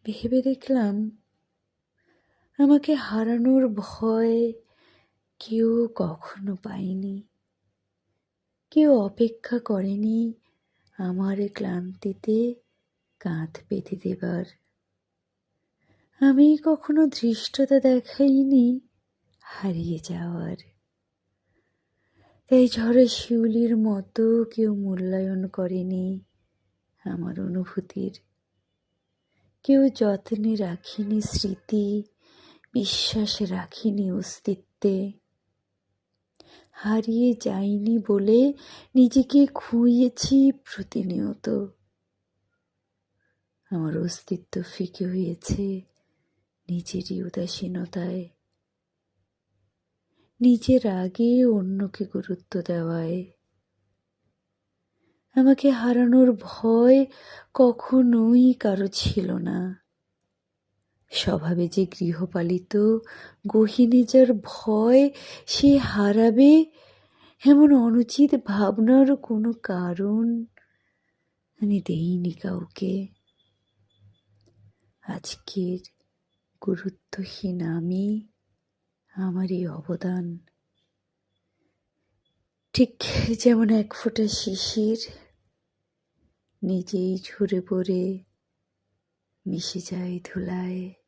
ভেবে দেখলাম আমাকে হারানোর ভয় কেউ কখনো পায়নি, কেউ অপেক্ষা করেনি আমার ক্লান্তিতে কাঁধ পেতে দেবার। আমি কখনো ধৃষ্টতা দেখাইনি হারিয়ে যাওয়ার। তাই ঝড়ে শিউলির মতো কেউ মূল্যায়ন করেনি আমার অনুভূতির, কেউ যত্নে রাখিনি স্মৃতি, বিশ্বাস রাখিনি অস্তিত্বে। হারিয়ে যাইনি বলে নিজেকে খুইয়েছি প্রতিনিয়ত। আমার অস্তিত্ব ফিকে হয়েছে নিজেরই উদাসীনতায়, নিজের আগে অন্যকে গুরুত্ব দেওয়ায়। আমাকে হারানোর ভয় কখনোই কারো ছিল না। স্বভাবে যে গৃহপালিত, গহীনে যার ভয় সে হারাবে এমন অনুচিত ভাবনার কোনো কারণ আমি দেইনি কাউকে। আজকের গুরুত্বহীন আমি, আমারই অবদান। ঠিক যেমন এক ফোঁটা শিশির নিজেই ঝরে পড়ে মিশে যায় ধুলায়।